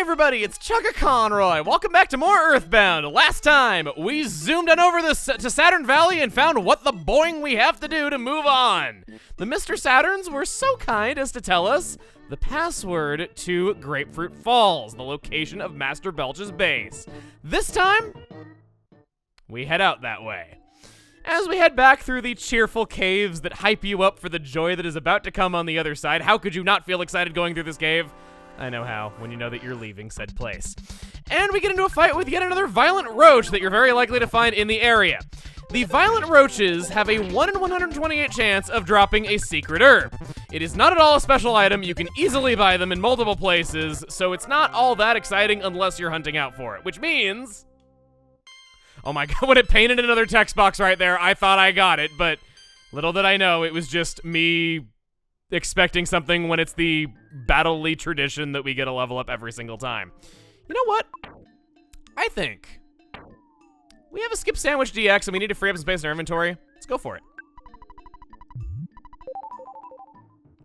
everybody, it's Chugga Conroy. Welcome back to more EarthBound. Last time, we zoomed on over to Saturn Valley and found what the boing we have to do to move on. The Mr. Saturns were so kind as to tell us the password to Grapefruit Falls, the location of Master Belch's base. This time, we head out that way. As we head back through the cheerful caves that hype you up for the joy that is about to come on the other side, how could you not feel excited going through this cave? I know how, when you know that you're leaving said place. And we get into a fight with yet another violent roach that you're very likely to find in the area. The violent roaches have a 1 in 128 chance of dropping a secret herb. It is not at all a special item, you can easily buy them in multiple places, so it's not all that exciting unless you're hunting out for it, which means... Oh my god, when it painted another text box right there, I thought I got it, but little did I know it was just me expecting something when it's the Battle-ly tradition that we get a level up every single time. You know what? I think we have a skip sandwich DX and we need to free up some space in our inventory. Let's go for it.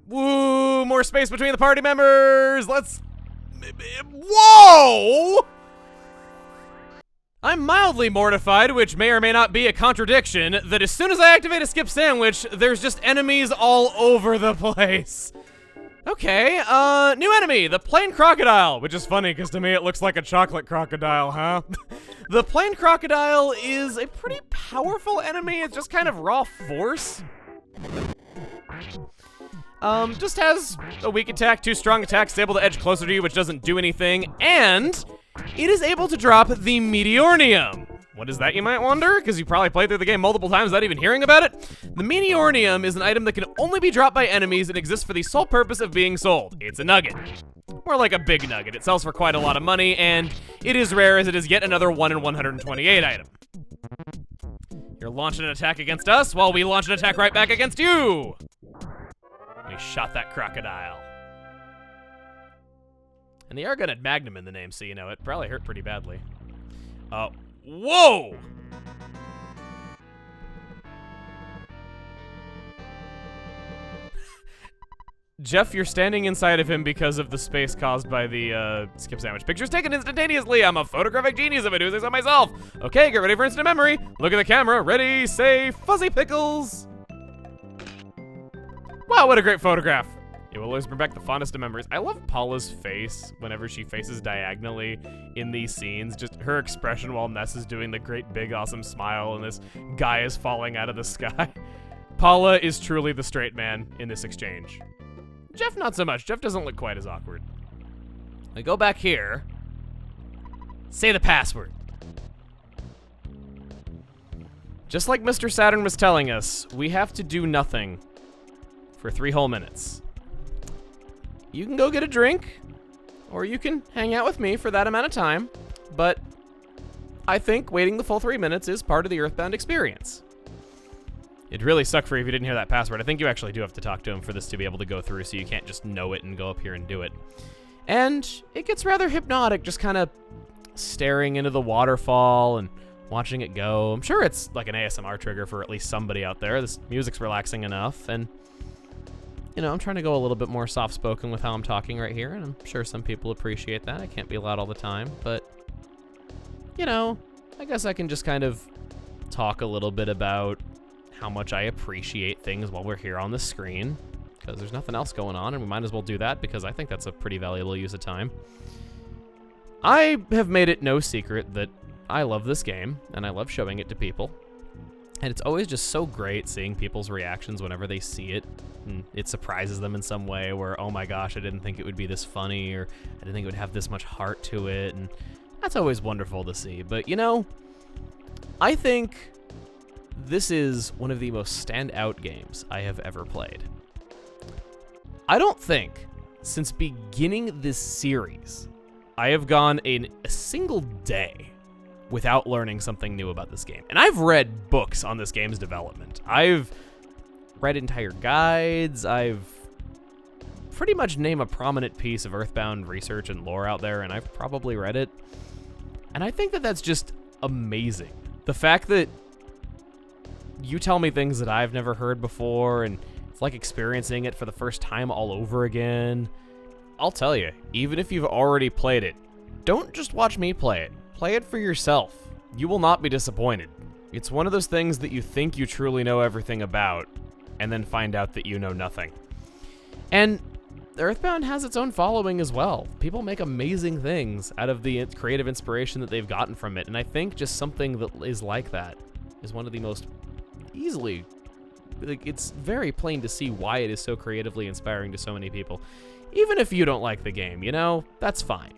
Woo, more space between the party members. Let's... Whoa! I'm mildly mortified, which may or may not be a contradiction, that as soon as I activate a skip sandwich, there's just enemies all over the place. Okay, new enemy, the Plain Crocodile, which is funny because to me it looks like a chocolate crocodile, huh? The Plain Crocodile is a pretty powerful enemy. It's just kind of raw force. Just has a weak attack, 2 strong attacks, able to edge closer to you, which doesn't do anything, and it is able to drop the Meteornium. What is that, you might wonder? Because you probably played through the game multiple times without even hearing about it. The Meteornium is an item that can only be dropped by enemies and exists for the sole purpose of being sold. It's a nugget. More like a big nugget. It sells for quite a lot of money, and it is rare as it is yet another 1 in 128 item. You're launching an attack against us while we launch an attack right back against you. We shot that crocodile. And the airgun had Magnum in the name, so you know, it probably hurt pretty badly. Whoa! Jeff, you're standing inside of him because of the space caused by the skip sandwich. Pictures taken instantaneously. I'm a photographic genius if I do this on myself. Okay, get ready for instant memory. Look at the camera. Ready, say, fuzzy pickles. Wow, what a great photograph. It will always bring back the fondest of memories. I love Paula's face whenever she faces diagonally in these scenes. Just her expression while Ness is doing the great big awesome smile and this guy is falling out of the sky. Paula is truly the straight man in this exchange. Jeff, not so much. Jeff doesn't look quite as awkward. I go back here. Say the password. Just like Mr. Saturn was telling us, we have to do nothing for 3 whole minutes. You can go get a drink, or you can hang out with me for that amount of time, but I think waiting the full 3 minutes is part of the EarthBound experience. It'd really suck for you if you didn't hear that password. I think you actually do have to talk to him for this to be able to go through, so you can't just know it and go up here and do it. And it gets rather hypnotic, just kind of staring into the waterfall and watching it go. I'm sure it's like an ASMR trigger for at least somebody out there. This music's relaxing enough, and you know, I'm trying to go a little bit more soft-spoken with how I'm talking right here, and I'm sure some people appreciate that. I can't be loud all the time, but, you know, I guess I can just kind of talk a little bit about how much I appreciate things while we're here on the screen, because there's nothing else going on, and we might as well do that, because I think that's a pretty valuable use of time. I have made it no secret that I love this game, and I love showing it to people. And it's always just so great seeing people's reactions whenever they see it. And it surprises them in some way where, oh my gosh, I didn't think it would be this funny, or I didn't think it would have this much heart to it. And that's always wonderful to see. But you know, I think this is one of the most standout games I have ever played. I don't think since beginning this series, I have gone in a single day without learning something new about this game. And I've read books on this game's development. I've read entire guides. I've pretty much named a prominent piece of EarthBound research and lore out there, and I've probably read it. And I think that that's just amazing. The fact that you tell me things that I've never heard before, and it's like experiencing it for the first time all over again. I'll tell you, even if you've already played it, don't just watch me play it. Play it for yourself. You will not be disappointed. It's one of those things that you think you truly know everything about, and then find out that you know nothing. And EarthBound has its own following as well. People make amazing things out of the creative inspiration that they've gotten from it, and I think just something that is like that is one of the most easily, like, it's very plain to see why it is so creatively inspiring to so many people. Even if you don't like the game, you know, that's fine.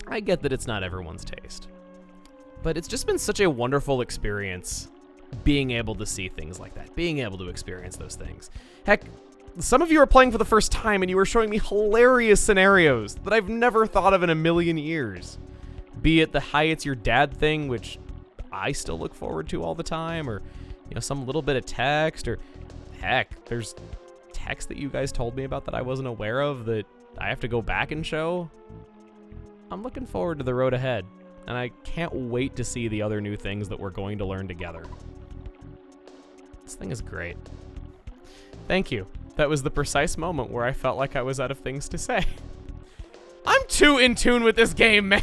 I get that it's not everyone's taste. But it's just been such a wonderful experience being able to see things like that, being able to experience those things. Heck, some of you are playing for the first time and you were showing me hilarious scenarios that I've never thought of in a million years. Be it the hi, it's your dad thing, which I still look forward to all the time, or, you know, some little bit of text, or heck, there's text that you guys told me about that I wasn't aware of that I have to go back and show. I'm looking forward to the road ahead, and I can't wait to see the other new things that we're going to learn together. This thing is great. Thank you. That was the precise moment where I felt like I was out of things to say. I'm too in tune with this game, man.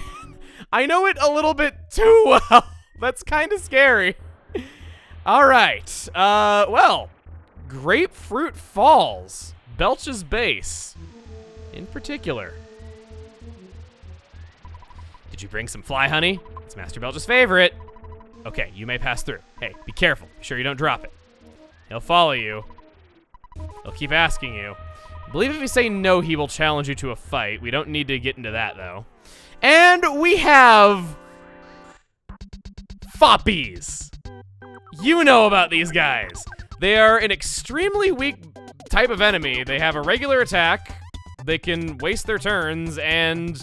I know it a little bit too well. That's kind of scary. All right. Well, Grapefruit Falls, Belch's base, in particular. Did you bring some fly honey? It's Master Belch's favorite. Okay, you may pass through. Hey, be careful. Be sure you don't drop it. He'll follow you. He'll keep asking you. I believe if you say no, he will challenge you to a fight. We don't need to get into that, though. And we have Puppies. You know about these guys. They are an extremely weak type of enemy. They have a regular attack. They can waste their turns, and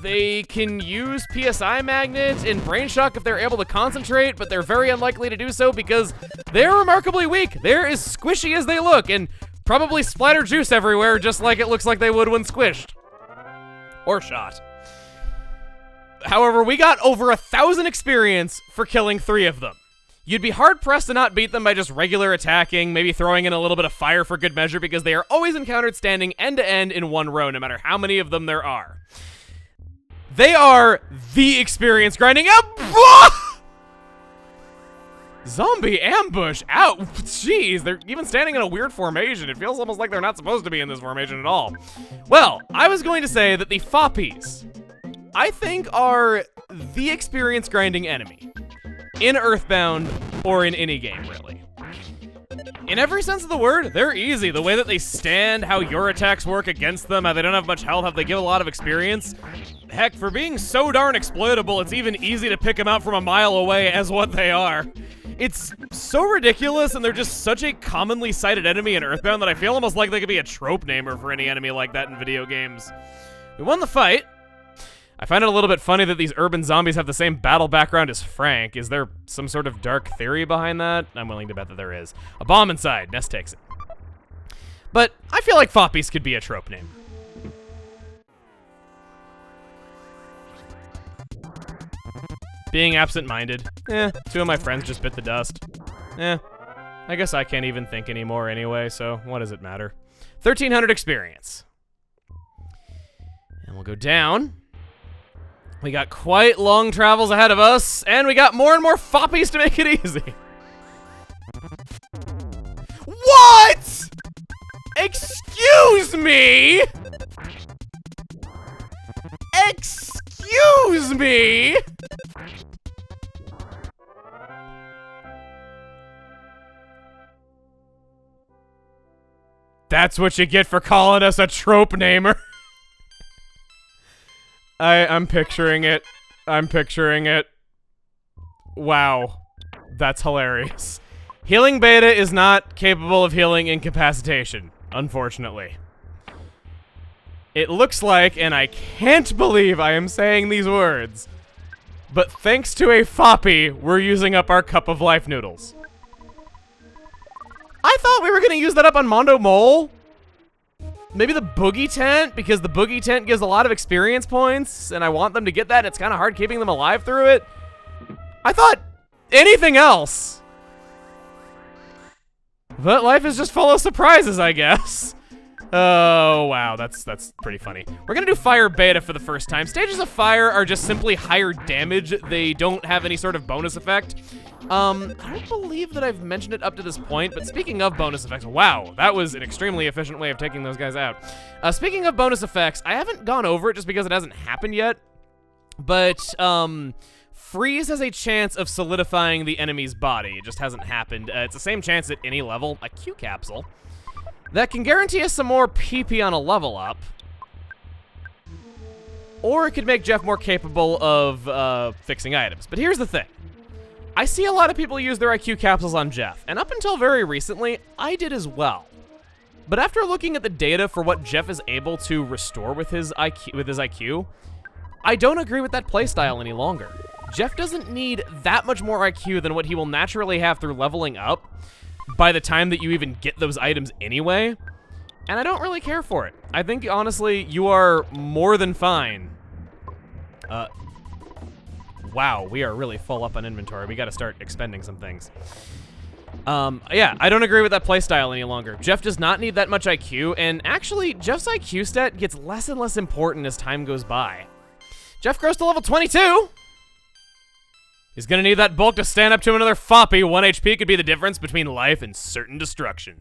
they can use PSI Magnet and Brain Shock if they're able to concentrate, but they're very unlikely to do so because they're remarkably weak. They're as squishy as they look, and probably splatter juice everywhere just like it looks like they would when squished. Or shot. However, we got over 1,000 experience for killing 3 of them. You'd be hard-pressed to not beat them by just regular attacking, maybe throwing in a little bit of fire for good measure, because they are always encountered standing end-to-end in one row, no matter how many of them there are. They are the experience grinding up. Zombie ambush. Out. Jeez, they're even standing in a weird formation. It feels almost like they're not supposed to be in this formation at all. Well, I was going to say that the Puppies, I think, are the experience grinding enemy in EarthBound or in any game, really. In every sense of the word, they're easy. The way that they stand, how your attacks work against them, how they don't have much health, how they give a lot of experience. Heck, for being so darn exploitable, it's even easy to pick them out from a mile away as what they are. It's so ridiculous, and they're just such a commonly cited enemy in EarthBound that I feel almost like they could be a trope namer for any enemy like that in video games. We won the fight. I find it a little bit funny that these urban zombies have the same battle background as Frank. Is there some sort of dark theory behind that? I'm willing to bet that there is. A bomb inside. Ness takes it. But I feel like Puppies could be a trope name. Being absent-minded. 2 of my friends just bit the dust. I guess I can't even think anymore anyway, so what does it matter? 1,300 experience. And we'll go down. We got quite long travels ahead of us, and we got more and more Puppies to make it easy. What?! Excuse me?! Excuse me?! That's what you get for calling us a trope namer. I'm picturing it. I'm picturing it. Wow. That's hilarious. Healing Beta is not capable of healing incapacitation, unfortunately. It looks like, and I can't believe I am saying these words, but thanks to a Puppy, we're using up our cup of life noodles. I thought we were going to use that up on Mondo Mole. Maybe the Boogie Tent, because the Boogie Tent gives a lot of experience points, and I want them to get that. It's kind of hard keeping them alive through it. I thought anything else. But life is just full of surprises, I guess. Oh, wow, that's pretty funny. We're gonna do Fire Beta for the first time. Stages of Fire are just simply higher damage. They don't have any sort of bonus effect. I don't believe that I've mentioned it up to this point, but speaking of bonus effects, wow, that was an extremely efficient way of taking those guys out. Speaking of bonus effects, I haven't gone over it just because it hasn't happened yet, but, Freeze has a chance of solidifying the enemy's body. It just hasn't happened. It's the same chance at any level. A Q capsule. That can guarantee us some more PP on a level up. Or it could make Jeff more capable of fixing items. But here's the thing. I see a lot of people use their IQ capsules on Jeff, and up until very recently, I did as well. But after looking at the data for what Jeff is able to restore with his IQ, I don't agree with that playstyle any longer. Jeff doesn't need that much more IQ than what he will naturally have through leveling up by the time that you even get those items anyway, and I don't really care for it. I think, honestly, you are more than fine. Wow, we are really full up on inventory. We gotta start expending some things. Yeah, I don't agree with that playstyle any longer. Jeff does not need that much IQ, and actually, Jeff's IQ stat gets less and less important as time goes by. Jeff grows to level 22! He's gonna need that bulk to stand up to another foppy. 1 HP could be the difference between life and certain destruction.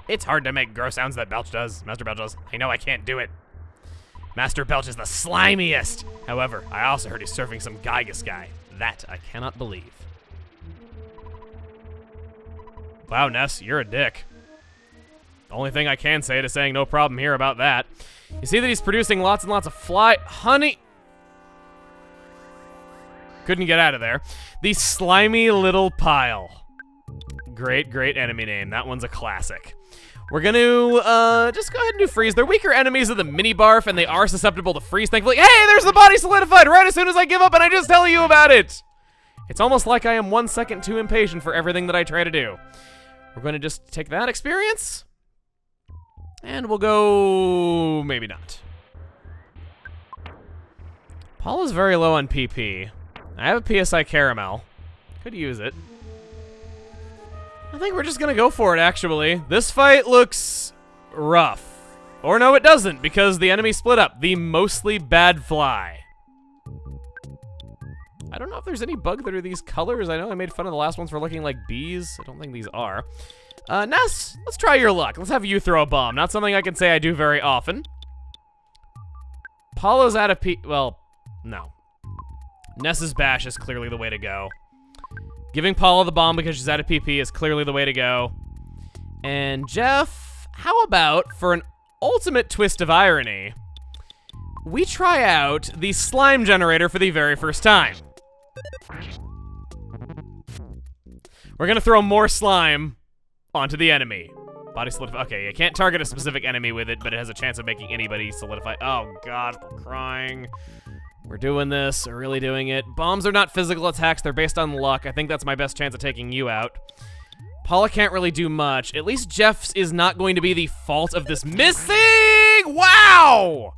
It's hard to make gross sounds that Belch does. Master Belch does. I know I can't do it. Master Belch is the slimiest. However, I also heard he's surfing some Gygus guy. That I cannot believe. Wow, Ness, you're a dick. The only thing I can say to saying no problem here about that. You see that he's producing lots and lots of honey. Couldn't get out of there. The slimy little pile. Great, great enemy name. That one's a classic. We're gonna just go ahead and do freeze. They're weaker enemies of the mini barf, and they are susceptible to freeze, thankfully. Hey, there's the body solidified right as soon as I give up, and I just tell you about it. It's almost like I am 1 second too impatient for everything that I try to do. We're gonna just take that experience, and we'll go maybe not. Paula's very low on PP. I have a PSI Caramel. Could use it. I think we're just gonna go for it, actually. This fight looks rough. Or no, it doesn't, because the enemy split up. The mostly bad fly. I don't know if there's any bug that are these colors. I know I made fun of the last ones for looking like bees. I don't think these are. Ness, let's try your luck. Let's have you throw a bomb. Not something I can say I do very often. Paulo's out of well, no. Ness's bash is clearly the way to go. Giving Paula the bomb because she's out of PP is clearly the way to go. And Jeff, how about, for an ultimate twist of irony, we try out the slime generator for the very first time. We're gonna throw more slime onto the enemy. Body solidify. Okay, you can't target a specific enemy with it, but it has a chance of making anybody solidify. Oh God, I'm crying. We're doing this, we're really doing it. Bombs are not physical attacks, they're based on luck. I think that's my best chance of taking you out. Paula can't really do much. At least Jeff's is not going to be the fault of this missing! Wow!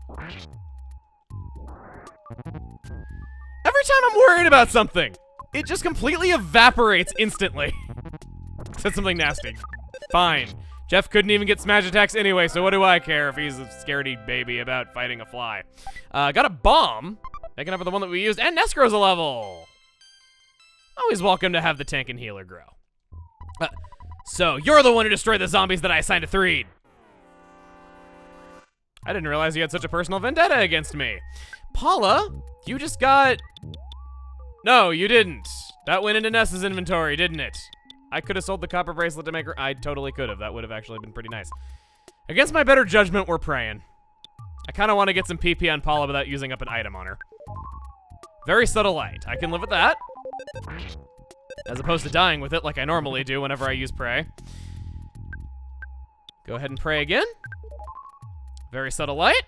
Every time I'm worried about something, it just completely evaporates instantly. Said something nasty. Fine. Jeff couldn't even get smash attacks anyway, so what do I care if he's a scaredy baby about fighting a fly? Got a bomb. Making up for the one that we used, and Ness grows a level. Always welcome to have the tank and healer grow. So, you're the one who destroyed the zombies that I assigned to Threed. I didn't realize you had such a personal vendetta against me. Paula, you just got... No, you didn't. That went into Ness's inventory, didn't it? I could have sold the copper bracelet to make her... I totally could have. That would have actually been pretty nice. Against my better judgment, we're praying. I kind of want to get some PP on Paula without using up an item on her. Very subtle light. I can live with that. As opposed to dying with it like I normally do whenever I use pray. Go ahead and pray again. Very subtle light.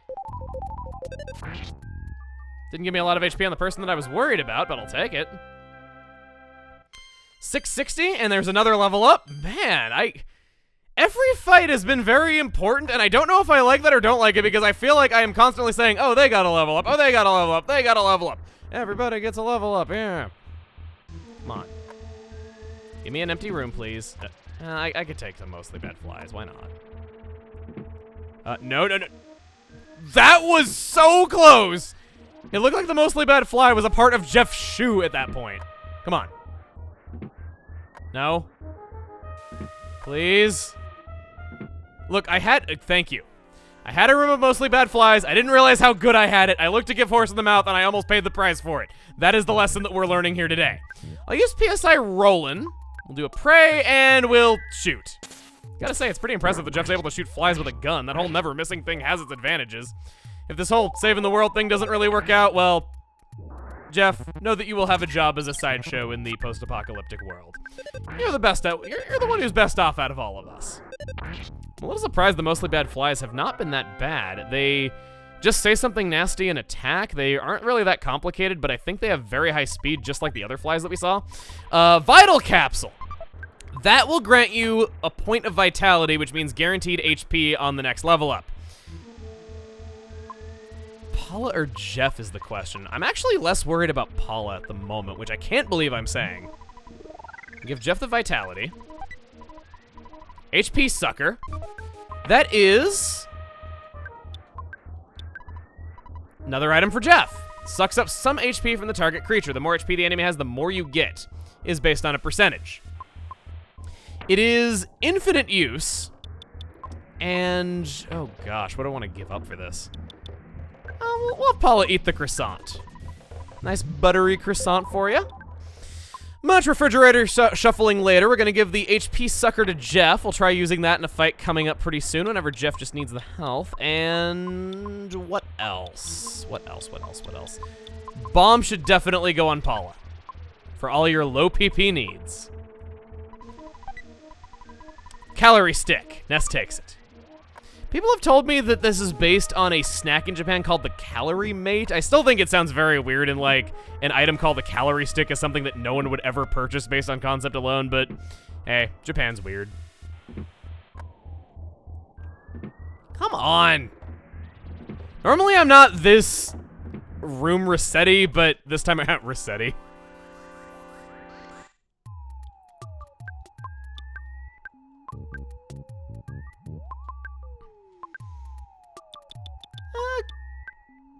Didn't give me a lot of HP on the person that I was worried about, but I'll take it. 660, and there's another level up. Man, every fight has been very important, and I don't know if I like that or don't like it because I feel like I am constantly saying, oh, they got a level up, oh, they got a level up, they got a level up. Everybody gets a level up, yeah. Come on. Give me an empty room, please. I could take some mostly bad flies, why not? No. That was so close! It looked like the mostly bad fly was a part of Jeff's shoe at that point. Come on. No. Please. Look, thank you. I had a room of mostly bad flies. I didn't realize how good I had it. I looked a gift horse in the mouth, and I almost paid the price for it. That is the lesson that we're learning here today. I'll use PSI Rollin'. We'll do a prey, and we'll shoot. Gotta say, it's pretty impressive that Jeff's able to shoot flies with a gun. That whole never missing thing has its advantages. If this whole saving the world thing doesn't really work out, well, Jeff, know that you will have a job as a sideshow in the post-apocalyptic world. You're the best out. You're the one who's best off out of all of us. I'm a little surprised the mostly bad flies have not been that bad. They just say something nasty and attack. They aren't really that complicated, but I think they have very high speed, just like the other flies that we saw. Vital Capsule. That will grant you a point of vitality, which means guaranteed HP on the next level up. Paula or Jeff is the question. I'm actually less worried about Paula at the moment, which I can't believe I'm saying. Give Jeff the vitality. HP sucker. That is another item for Jeff. Sucks up some HP from the target creature. The more HP the enemy has, the more you get. Is based on a percentage. It is infinite use. And, oh gosh, what do I want to give up for this? We'll have Paula eat the croissant. Nice buttery croissant for you. Much refrigerator shuffling later. We're going to give the HP sucker to Jeff. We'll try using that in a fight coming up pretty soon whenever Jeff just needs the health. And what else? What else? Bomb should definitely go on Paula for all your low PP needs. Calorie stick. Ness takes it. People have told me that this is based on a snack in Japan called the Calorie Mate. I still think it sounds very weird, and like an item called the Calorie Stick is something that no one would ever purchase based on concept alone, but hey, Japan's weird. Come on. Normally I'm not this room Rossetti, but this time I have Rossetti.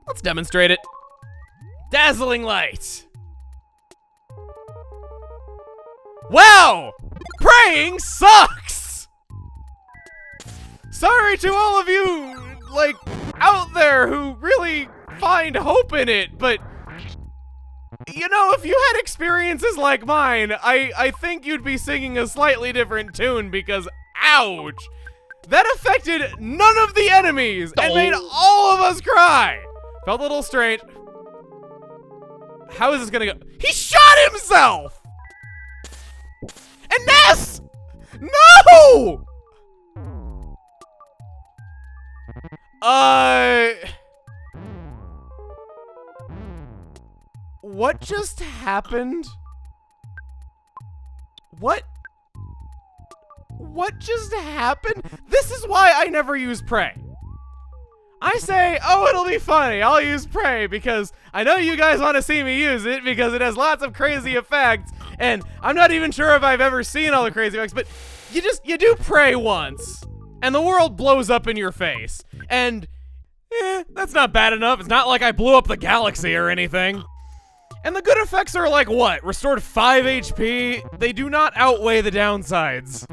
Let's demonstrate it. Dazzling light. Wow! Praying sucks! Sorry to all of you, like, out there who really find hope in it, but you know, if you had experiences like mine, I think you'd be singing a slightly different tune because, ouch! That affected none of the enemies and made all of us cry! Felt a little strange. How is this gonna go? He shot himself! And Ness! No! What just happened? What just happened? This is why I never use Prey. I say, oh, it'll be funny. I'll use Prey because I know you guys want to see me use it because it has lots of crazy effects, and I'm not even sure if I've ever seen all the crazy effects, but you do Prey once, and the world blows up in your face, and that's not bad enough. It's not like I blew up the galaxy or anything. And the good effects are like what? Restored 5 HP? They do not outweigh the downsides.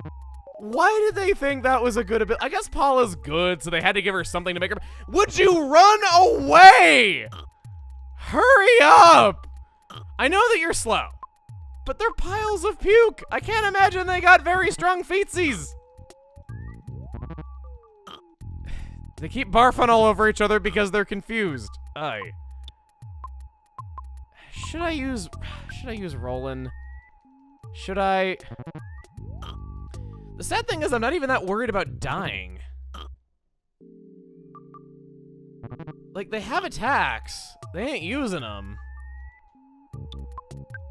Why did they think that was a good ability? I guess Paula's good, so they had to give her something to make her. Would you run away? Hurry up! I know that you're slow, but they're piles of puke. I can't imagine they got very strong feetsies. They keep barfing all over each other because they're confused. Should I use Rollin'? Should I? The sad thing is I'm not even that worried about dying. Like, they have attacks. They ain't using them.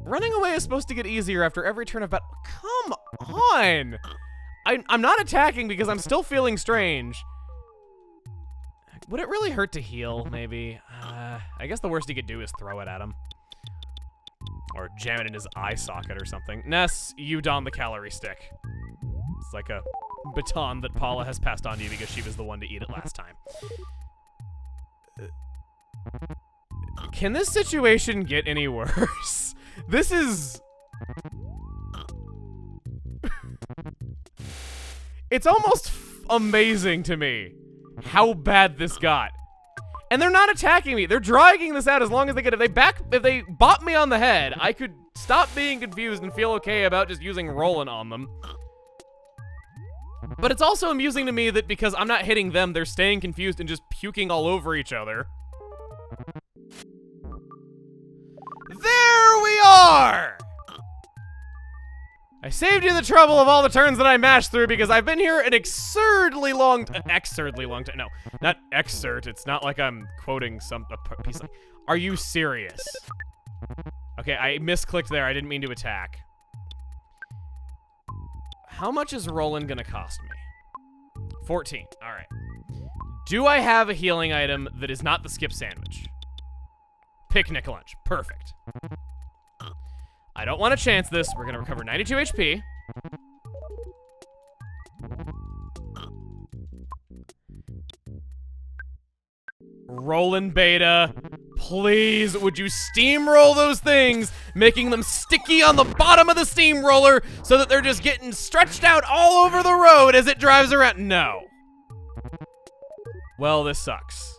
Running away is supposed to get easier after every turn of battle. Come on! I'm not attacking because I'm still feeling strange. Would it really hurt to heal, maybe? I guess the worst he could do is throw it at him. Or jam it in his eye socket or something. Ness, you don the calorie stick. It's like a baton that Paula has passed on to you because she was the one to eat it last time. Can this situation get any worse? This is... It's almost amazing to me how bad this got. And they're not attacking me. They're dragging this out as long as they can. If they bop me on the head, I could stop being confused and feel okay about just using Roland on them. But it's also amusing to me that because I'm not hitting them, they're staying confused and just puking all over each other. There we are! I saved you the trouble of all the turns that I mashed through because I've been here an exurdly long time. No, not excerpt. It's not like I'm quoting a piece of... Are you serious? Okay, I misclicked there. I didn't mean to attack. How much is Roland gonna cost me? 14. All right. Do I have a healing item that is not the skip sandwich? Picnic lunch. Perfect. I don't want to chance this. We're going to recover 92 HP. Roland Beta, please, would you steamroll those things, making them sticky on the bottom of the steamroller so that they're just getting stretched out all over the road as it drives around? No. Well, this sucks.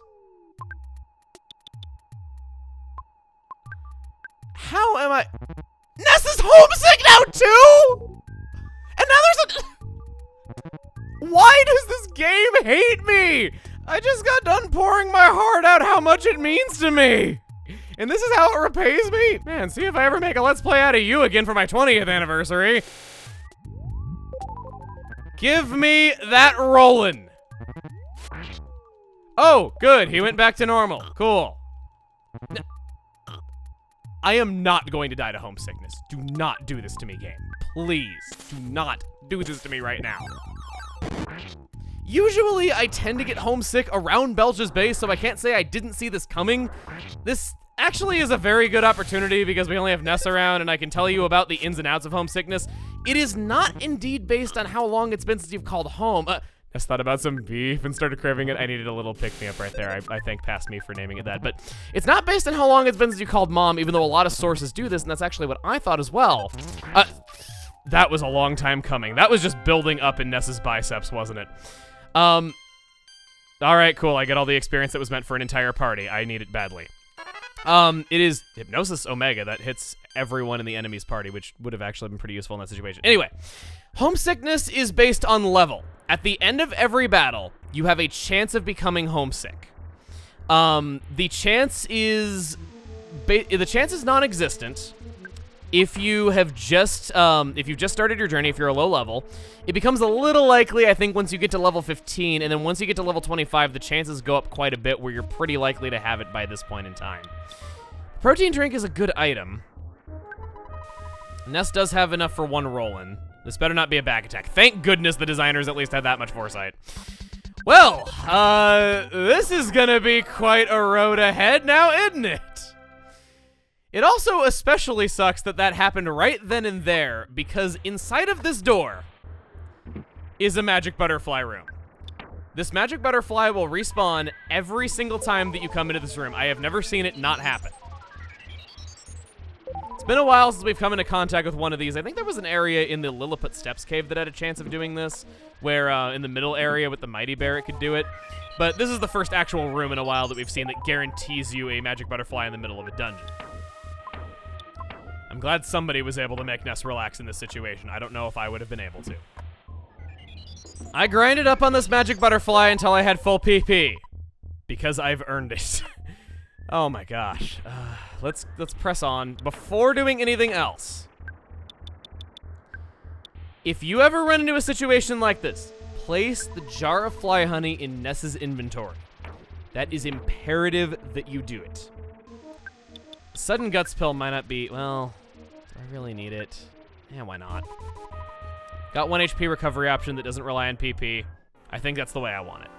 How am I... Ness is homesick now, too? And now there's a... Why does this game hate me? I just got done pouring my heart out how much it means to me. And this is how it repays me? Man, see if I ever make a Let's Play out of you again for my 20th anniversary. Give me that Roland. Oh, good. He went back to normal. Cool. I am not going to die to homesickness. Do not do this to me, game. Please, do not do this to me right now. Usually, I tend to get homesick around Belch's base, so I can't say I didn't see this coming. This actually is a very good opportunity because we only have Ness around, and I can tell you about the ins and outs of homesickness. It is not indeed based on how long it's been since you've called home. Ness thought about some beef and started craving it. I needed a little pick-me-up right there. I thank past me for naming it that. But it's not based on how long it's been since you called mom, even though a lot of sources do this, and that's actually what I thought as well. That was a long time coming. That was just building up in Ness's biceps, wasn't it? All right, cool. I get all the experience that was meant for an entire party. I need it badly. It is Hypnosis Omega that hits everyone in the enemy's party, which would have actually been pretty useful in that situation. Anyway, homesickness is based on level. At the end of every battle, you have a chance of becoming homesick. The chance is non-existent. If you have just if you've just started your journey, if you're a low level, it becomes a little likely, I think, once you get to level 15, and then once you get to level 25, the chances go up quite a bit where you're pretty likely to have it by this point in time. Protein drink is a good item. Ness does have enough for one Roland. This better not be a back attack. Thank goodness the designers at least had that much foresight. Well, this is gonna be quite a road ahead now, isn't it? It also especially sucks that that happened right then and there, because inside of this door is a magic butterfly room. This magic butterfly will respawn every single time that you come into this room. I have never seen it not happen. It's been a while since we've come into contact with one of these. I think there was an area in the Lilliput Steps cave that had a chance of doing this, where in the middle area with the Mighty Bear it could do it. But this is the first actual room in a while that we've seen that guarantees you a magic butterfly in the middle of a dungeon. I'm glad somebody was able to make Ness relax in this situation. I don't know if I would have been able to. I grinded up on this magic butterfly until I had full PP. Because I've earned it. Oh my gosh. Let's press on. Before doing anything else, if you ever run into a situation like this, place the jar of fly honey in Ness's inventory. That is imperative that you do it. Sudden Guts pill might not be, well, do I really need it? Yeah, why not? Got 1 HP recovery option that doesn't rely on PP. I think that's the way I want it.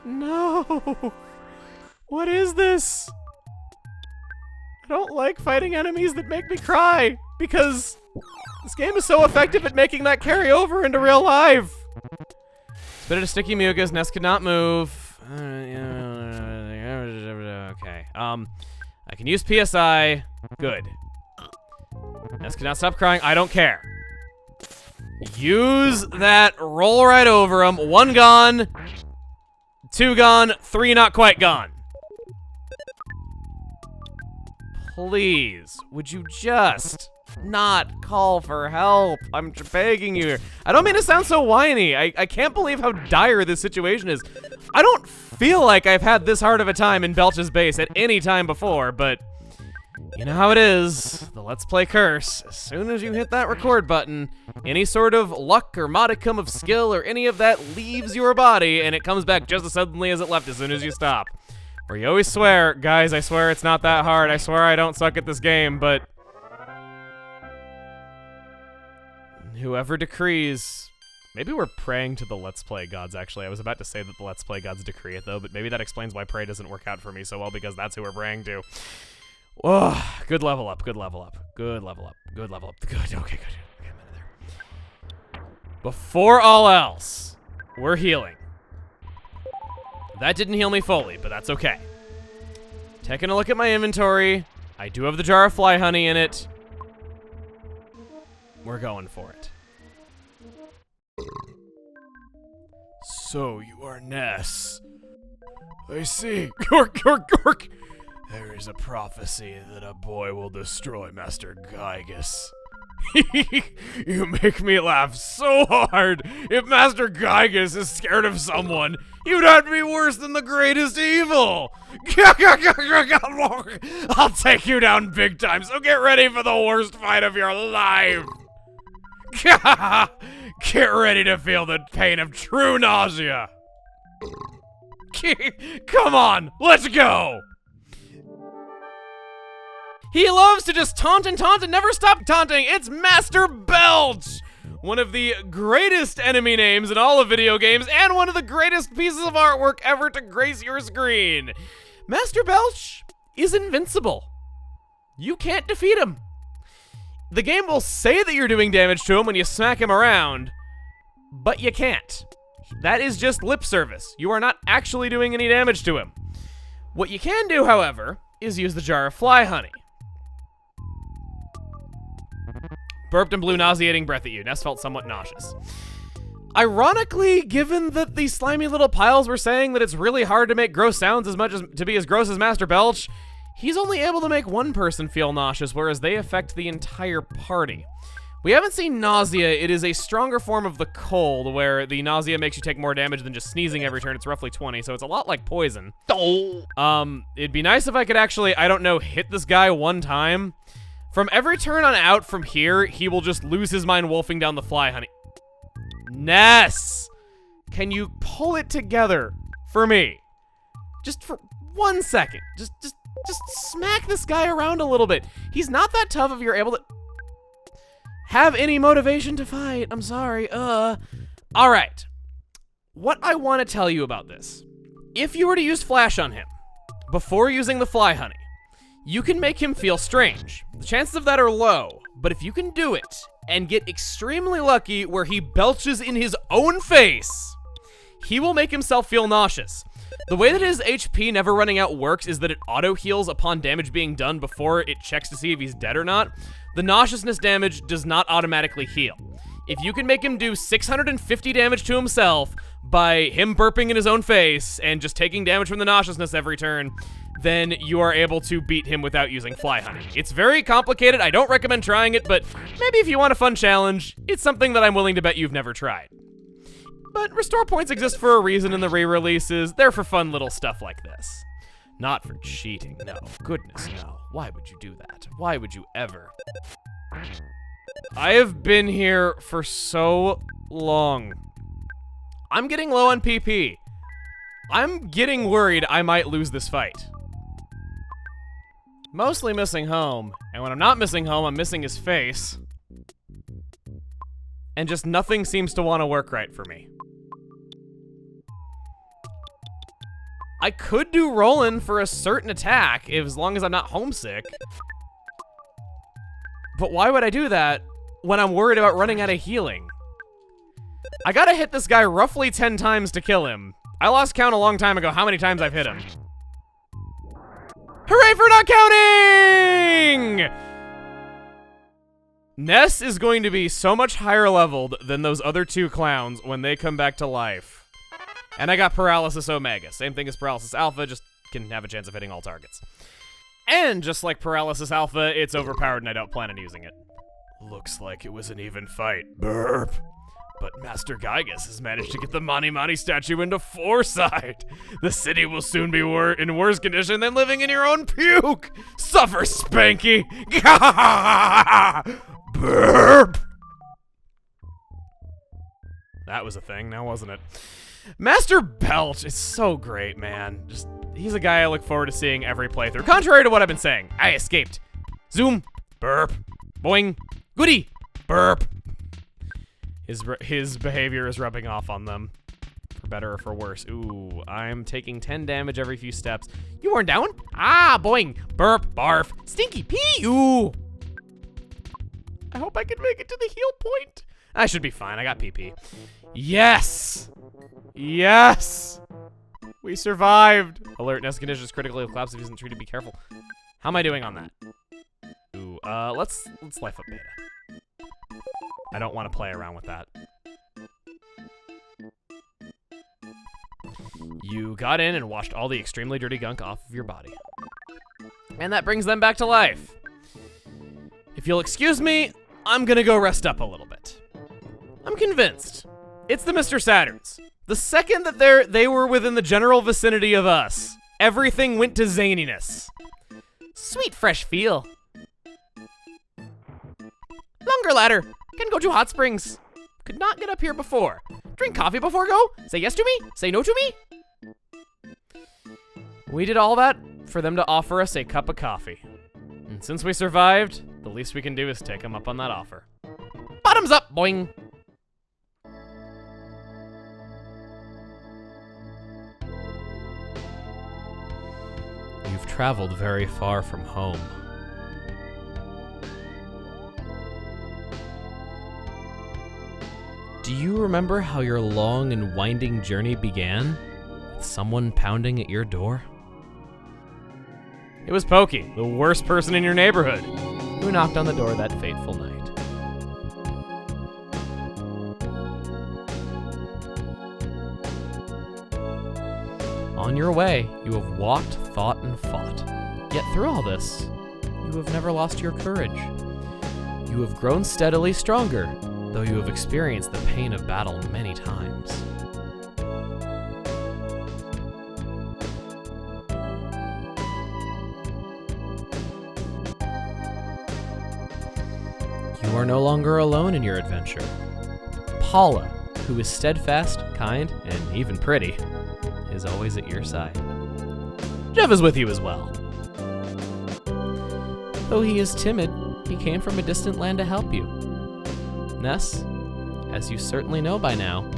No! What is this? don't like fighting enemies that make me cry, because this game is so effective at making that carry over into real life. Spit at a sticky mucus, Ness could not move. Okay, I can use PSI, good. Ness could not stop crying, I don't care. Use that, roll right over him. 1 gone, 2 gone, 3 not quite gone. Please, would you just not call for help? I'm begging you. I don't mean to sound so whiny. I can't believe how dire this situation is. I don't feel like I've had this hard of a time in Belch's base at any time before, but you know how it is. The Let's Play curse. As soon as you hit that record button, any sort of luck or modicum of skill or any of that leaves your body, and it comes back just as suddenly as it left as soon as you stop. Or you always swear, guys, I swear it's not that hard. I swear I don't suck at this game, but whoever decrees. Maybe we're praying to the Let's Play gods, actually. I was about to say that the Let's Play gods decree it, though, but maybe that explains why pray doesn't work out for me so well, because that's who we're praying to. Oh, good level up, good level up, good level up, good level up. Good, okay, good. Okay, I'm out of there. Before all else, we're healing. That didn't heal me fully, but that's okay. Taking a look at my inventory. I do have the jar of fly honey in it. We're going for it. So you are Ness. I see. Gork, gork, gork. There is a prophecy that a boy will destroy Master Gygus. You make me laugh so hard. If Master Gygus is scared of someone, you'd have to be worse than the greatest evil. I'll take you down big time, so get ready for the worst fight of your life. Get ready to feel the pain of true nausea. Come on, let's go. He loves to just taunt and never stop taunting. It's Master Belch! One of the greatest enemy names in all of video games, and one of the greatest pieces of artwork ever to grace your screen. Master Belch is invincible. You can't defeat him. The game will say that you're doing damage to him when you smack him around, but you can't. That is just lip service. You are not actually doing any damage to him. What you can do, however, is use the jar of fly honey. Burped and blew nauseating breath at you. Ness felt somewhat nauseous. Ironically, given that these slimy little piles were saying that it's really hard to make gross sounds as much as to be as gross as Master Belch, he's only able to make one person feel nauseous, whereas they affect the entire party. We haven't seen nausea. It is a stronger form of the cold, where the nausea makes you take more damage than just sneezing every turn. It's roughly 20, so it's a lot like poison. It'd be nice if I could actually, I don't know, hit this guy one time. From every turn on out from here, he will just lose his mind wolfing down the fly honey. Ness! Can you pull it together for me? Just for 1 second. Just smack this guy around a little bit. He's not that tough if you're able to have any motivation to fight. I'm sorry. Alright. What I want to tell you about this. If you were to use flash on him before using the fly honey, you can make him feel strange. The chances of that are low, but if you can do it and get extremely lucky where he belches in his own face, he will make himself feel nauseous. The way that his HP never running out works is that it auto-heals upon damage being done before it checks to see if he's dead or not. The nauseousness damage does not automatically heal. If you can make him do 650 damage to himself by him burping in his own face and just taking damage from the nauseousness every turn, then you are able to beat him without using fly honey. It's very complicated. I don't recommend trying it, but maybe if you want a fun challenge, it's something that I'm willing to bet you've never tried. But restore points exist for a reason in the re-releases. They're for fun little stuff like this. Not for cheating, no. Goodness, no. Why would you do that? Why would you ever? I have been here for so long. I'm getting low on PP. I'm getting worried I might lose this fight. Mostly missing home, and when I'm not missing home, I'm missing his face. And just nothing seems to want to work right for me. I could do rolling for a certain attack as long as I'm not homesick. But why would I do that when I'm worried about running out of healing? I gotta hit this guy roughly 10 times to kill him. I lost count a long time ago how many times I've hit him. Hooray for not counting! Ness is going to be so much higher leveled than those other two clowns when they come back to life. And I got Paralysis Omega. Same thing as Paralysis Alpha, just can have a chance of hitting all targets. And just like Paralysis Alpha, it's overpowered and I don't plan on using it. Looks like it was an even fight. Burp. But Master Gygus has managed to get the Mani Mani statue into Foresight. The city will soon be in worse condition than living in your own puke. Suffer, Spanky. Burp. That was a thing, now wasn't it? Master Belch is so great, man. He's a guy I look forward to seeing every playthrough. Contrary to what I've been saying, I escaped. Zoom. Burp. Boing. Goody. Burp. His behavior is rubbing off on them, for better or for worse. Ooh, I'm taking 10 damage every few steps. You weren't down? Ah, boing, burp, barf, stinky pee, ooh. I hope I can make it to the heal point. I should be fine, I got PP. Yes! Yes! We survived. Alert, nest condition is critically collapsed if he isn't treated, be careful. How am I doing on that? Ooh, let's life up beta. I don't want to play around with that. You got in and washed all the extremely dirty gunk off of your body. And that brings them back to life. If you'll excuse me, I'm gonna go rest up a little bit. I'm convinced. It's the Mr. Saturns. The second that they were within the general vicinity of us, everything went to zaniness. Sweet fresh feel. Longer ladder. Can go to hot springs. Could not get up here before. Drink coffee before go? Say yes to me? Say no to me? We did all that for them to offer us a cup of coffee. And since we survived, the least we can do is take them up on that offer. Bottoms up, boing! You've traveled very far from home. Do you remember how your long and winding journey began? With someone pounding at your door? It was Pokey, the worst person in your neighborhood, who knocked on the door that fateful night. On your way, you have walked, thought, and fought. Yet through all this, you have never lost your courage. You have grown steadily stronger, though you have experienced the pain of battle many times. You are no longer alone in your adventure. Paula, who is steadfast, kind, and even pretty, is always at your side. Jeff is with you as well. Though he is timid, he came from a distant land to help you. Ness, as you certainly know by now,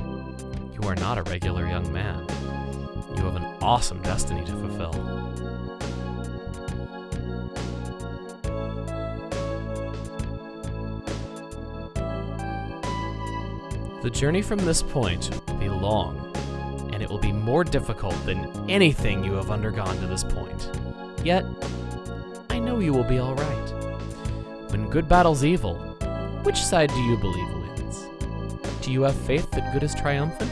you are not a regular young man. You have an awesome destiny to fulfill. The journey from this point will be long, and it will be more difficult than anything you have undergone to this point. Yet, I know you will be all right. When good battles evil, which side do you believe wins? Do you have faith that good is triumphant?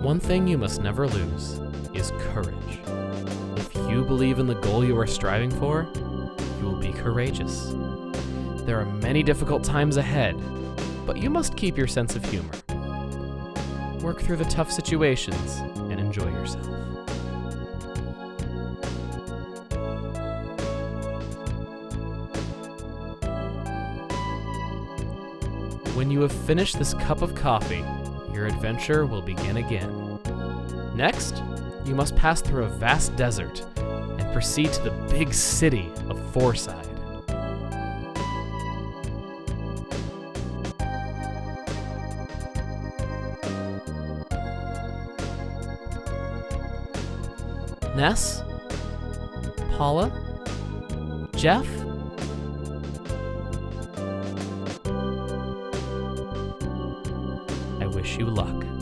One thing you must never lose is courage. If you believe in the goal you are striving for, you will be courageous. There are many difficult times ahead, but you must keep your sense of humor. Work through the tough situations and enjoy yourself. When you have finished this cup of coffee, your adventure will begin again. Next, you must pass through a vast desert and proceed to the big city of Foresight. Ness? Paula? Jeff? I wish you luck.